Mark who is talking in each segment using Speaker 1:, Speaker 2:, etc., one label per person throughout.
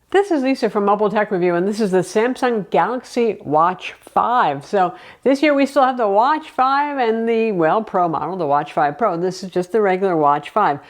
Speaker 1: This is Lisa from Mobile Tech Review, and this is the Samsung Galaxy Watch 5. So this year we still have the Watch 5 and the, well, Pro model, the Watch 5 Pro. This is just the regular Watch 5.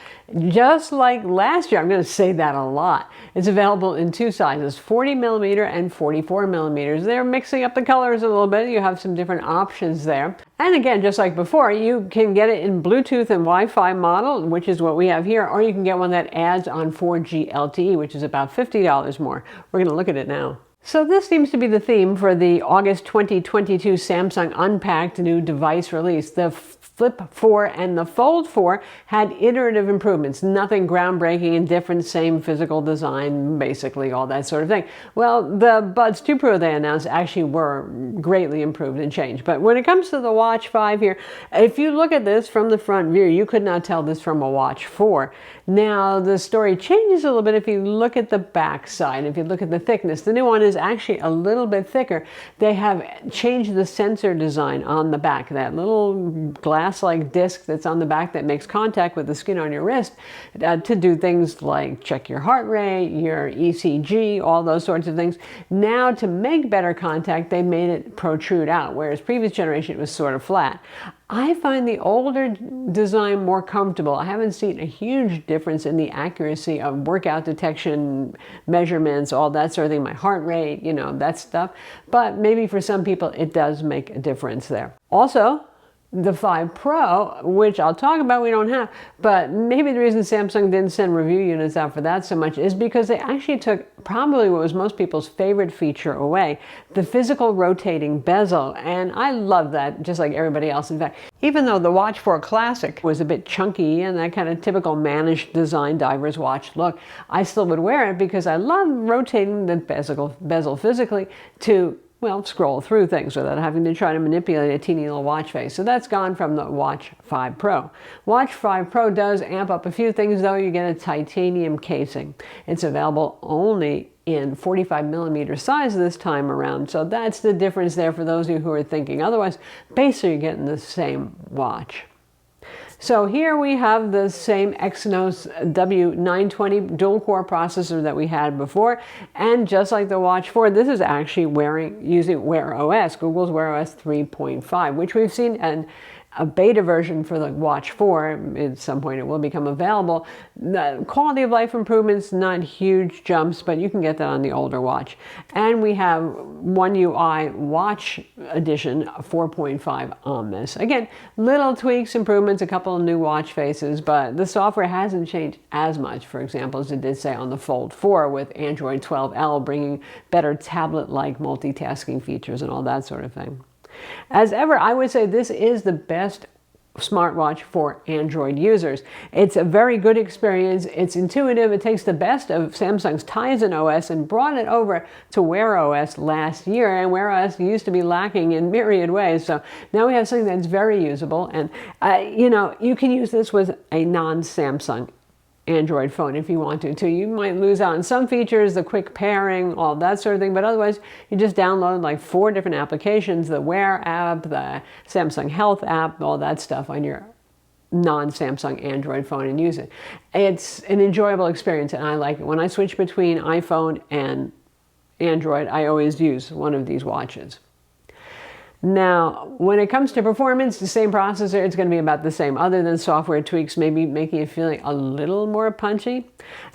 Speaker 1: Just like last year, I'm going to say that a lot. It's available in two sizes, 40mm and 44mm. They're mixing up the colors a little bit. You have some different options there. And again, just like before, you can get it in Bluetooth and Wi-Fi model, which is what we have here, or you can get one that adds on 4G LTE, which is about $50 more. We're going to look at it now. So this seems to be the theme for the August 2022 Samsung Unpacked new device release. The Flip 4 and the Fold 4 had iterative improvements, nothing groundbreaking and different, same physical design, basically all that sort of thing. Well, the Buds 2 Pro they announced actually were greatly improved and changed. But when it comes to the Watch 5 here, if you look at this from the front view, you could not tell this from a Watch 4. Now, the story changes a little bit if you look at the back side. If you look at the thickness, the new one is actually a little bit thicker. They have changed the sensor design on the back. That little glass-like disc that's on the back that makes contact with the skin on your wrist to do things like check your heart rate, your ECG, all those sorts of things. Now, to make better contact, they made it protrude out, whereas previous generation it was sort of flat. I find the older design more comfortable. I haven't seen a huge difference in the accuracy of workout detection, measurements, all that sort of thing, my heart rate, you know, that stuff. But maybe for some people it does make a difference there. Also, the 5 Pro, which I'll talk about, we don't have, but maybe the reason Samsung didn't send review units out for that so much is because they actually took probably what was most people's favorite feature away, the physical rotating bezel. And I love that, just like everybody else. In fact, even though the Watch 4 Classic was a bit chunky and that kind of typical mannish design diver's watch look, I still would wear it because I love rotating the bezel physically to, well, scroll through things without having to try to manipulate a teeny little watch face. So that's gone from the Watch 5 Pro. Watch 5 Pro does amp up a few things though. You get a titanium casing. It's available only in 45mm size this time around. So that's the difference there for those of you who are thinking. Otherwise, basically you're getting the same watch. So here we have the same Exynos W920 dual-core processor that we had before, and just like the Watch 4, this is actually using Wear OS, Google's Wear OS 3.5, which we've seen a beta version for the Watch 4. At some point it will become available. The quality of life improvements, not huge jumps, but you can get that on the older watch. And we have One UI Watch Edition 4.5 on this. Again, little tweaks, improvements, a couple of new watch faces, but the software hasn't changed as much, for example, as it did say on the Fold 4 with Android 12L bringing better tablet-like multitasking features and all that sort of thing. As ever, I would say this is the best smartwatch for Android users. It's a very good experience. It's intuitive. It takes the best of Samsung's Tizen OS and brought it over to Wear OS last year. And Wear OS used to be lacking in myriad ways. So now we have something that's very usable. And, you know, you can use this with a non-Samsung Android phone if you want to. You might lose out on some features, the quick pairing, all that sort of thing, but otherwise you just download like 4 different applications, the Wear app, the Samsung Health app, all that stuff on your non-Samsung Android phone and use it. It's an enjoyable experience and I like it. When I switch between iPhone and Android, I always use one of these watches. Now, when it comes to performance, the same processor, it's going to be about the same, other than software tweaks, maybe making it feel a little more punchy.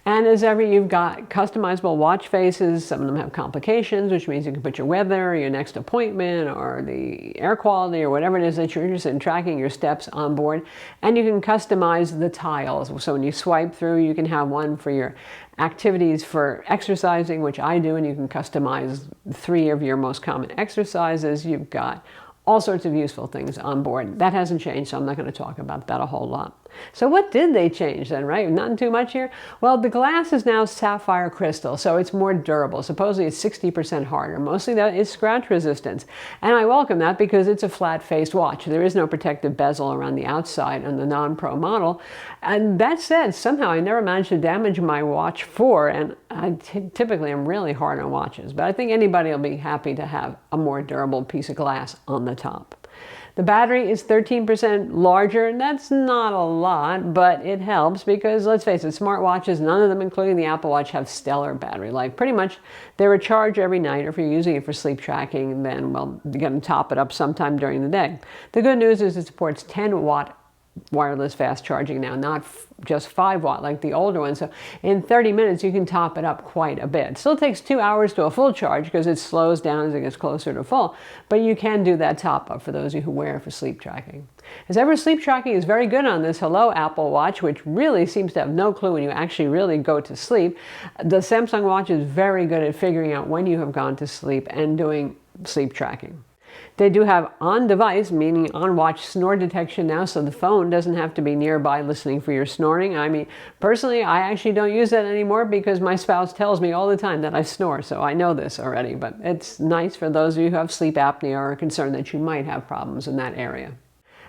Speaker 1: And as ever, you've got customizable watch faces. Some of them have complications, which means you can put your weather, your next appointment, or the air quality, or whatever it is that you're interested in tracking your steps on board. And you can customize the tiles. So when you swipe through, you can have one for your activities for exercising, which I do, and you can customize 3 of your most common exercises. You've got all sorts of useful things on board. That hasn't changed, so I'm not going to talk about that a whole lot. So what did they change then, right? Nothing too much here. Well, the glass is now sapphire crystal, so it's more durable. Supposedly it's 60% harder. Mostly that is scratch resistance. And I welcome that because it's a flat-faced watch. There is no protective bezel around the outside on the non-Pro model. And that said, somehow I never managed to damage my Watch 4, and I typically am really hard on watches. But I think anybody will be happy to have a more durable piece of glass on the top. The battery is 13% larger, and that's not a lot, but it helps because, let's face it, smartwatches, none of them, including the Apple Watch, have stellar battery life. Pretty much they're a charge every night, or if you're using it for sleep tracking, then, well, you're going to top it up sometime during the day. The good news is it supports 10-watt wireless fast charging now, not just 5-watt like the older ones. So in 30 minutes, you can top it up quite a bit. It still takes 2 hours to a full charge because it slows down as it gets closer to full, but you can do that top up for those of you who wear it for sleep tracking. As ever, sleep tracking is very good on this Hello Apple Watch, which really seems to have no clue when you actually really go to sleep. The Samsung Watch is very good at figuring out when you have gone to sleep and doing sleep tracking. They do have on-device, meaning on-watch snore detection now, so the phone doesn't have to be nearby listening for your snoring. I mean, personally, I actually don't use that anymore because my spouse tells me all the time that I snore, so I know this already. But it's nice for those of you who have sleep apnea or are concerned that you might have problems in that area.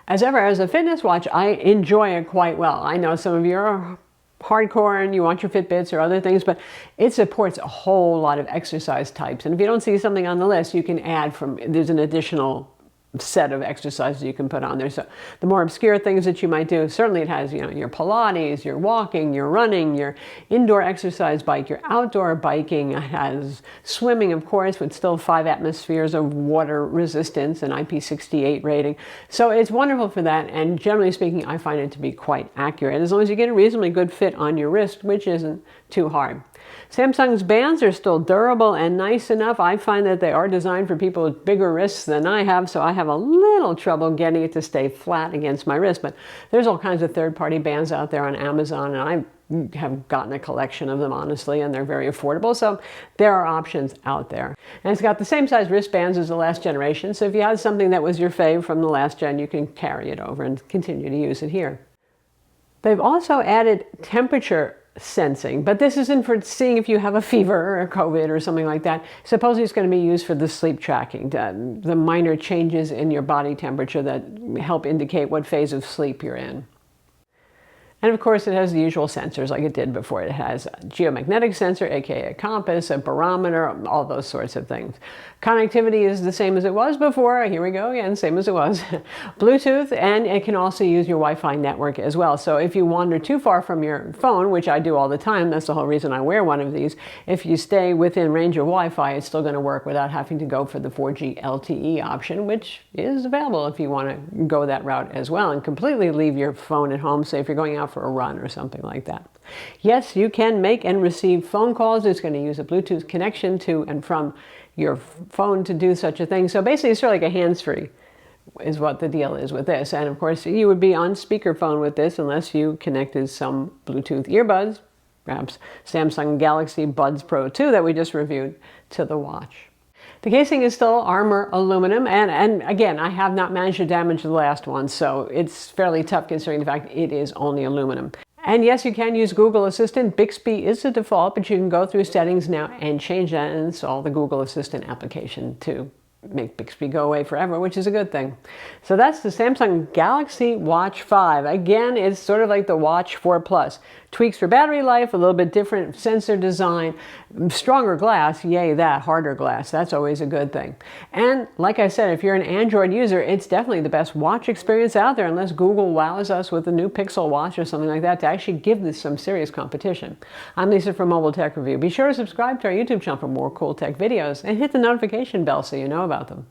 Speaker 1: As ever, as a fitness watch, I enjoy it quite well. I know some of you are hardcore and you want your Fitbits or other things, but it supports a whole lot of exercise types. And if you don't see something on the list, you can add there's an additional set of exercises you can put on there. So the more obscure things that you might do, certainly it has, your Pilates, your walking, your running, your indoor exercise bike, your outdoor biking. It has swimming, of course, with still 5 atmospheres of water resistance and IP68 rating. So it's wonderful for that. And generally speaking, I find it to be quite accurate, as long as you get a reasonably good fit on your wrist, which isn't too hard. Samsung's bands are still durable and nice enough. I find that they are designed for people with bigger wrists than I have, so I have a little trouble getting it to stay flat against my wrist. But there's all kinds of third-party bands out there on Amazon, and I have gotten a collection of them, honestly, and they're very affordable. So there are options out there. And it's got the same size wristbands as the last generation, so if you had something that was your fave from the last gen, you can carry it over and continue to use it here. They've also added temperature sensing, but this isn't for seeing if you have a fever or COVID or something like that. Supposedly it's going to be used for the sleep tracking, the minor changes in your body temperature that help indicate what phase of sleep you're in. And of course, it has the usual sensors like it did before. It has a geomagnetic sensor, aka a compass, a barometer, all those sorts of things. Connectivity is the same as it was before. Here we go again, same as it was. Bluetooth, and it can also use your Wi-Fi network as well. So if you wander too far from your phone, which I do all the time, that's the whole reason I wear one of these, if you stay within range of Wi-Fi, it's still going to work without having to go for the 4G LTE option, which is available if you want to go that route as well and completely leave your phone at home, say if you're going out for a run or something like that. Yes, you can make and receive phone calls. It's going to use a Bluetooth connection to and from your phone to do such a thing. So basically it's sort of like a hands-free is what the deal is with this. And of course you would be on speakerphone with this unless you connected some Bluetooth earbuds, perhaps Samsung Galaxy Buds Pro 2 that we just reviewed, to the watch. The casing is still armor aluminum, and again, I have not managed to damage the last one, so it's fairly tough considering the fact it is only aluminum. And yes, you can use Google Assistant. Bixby is the default, but you can go through settings now and change that and install the Google Assistant application to make Bixby go away forever, which is a good thing. So that's the Samsung Galaxy Watch 5. Again, it's sort of like the Watch 4 Plus. Tweaks for battery life, a little bit different sensor design, stronger glass, yay that, harder glass, that's always a good thing. And like I said, if you're an Android user, it's definitely the best watch experience out there, unless Google wows us with a new Pixel watch or something like that to actually give this some serious competition. I'm Lisa from Mobile Tech Review. Be sure to subscribe to our YouTube channel for more cool tech videos and hit the notification bell so you know about them.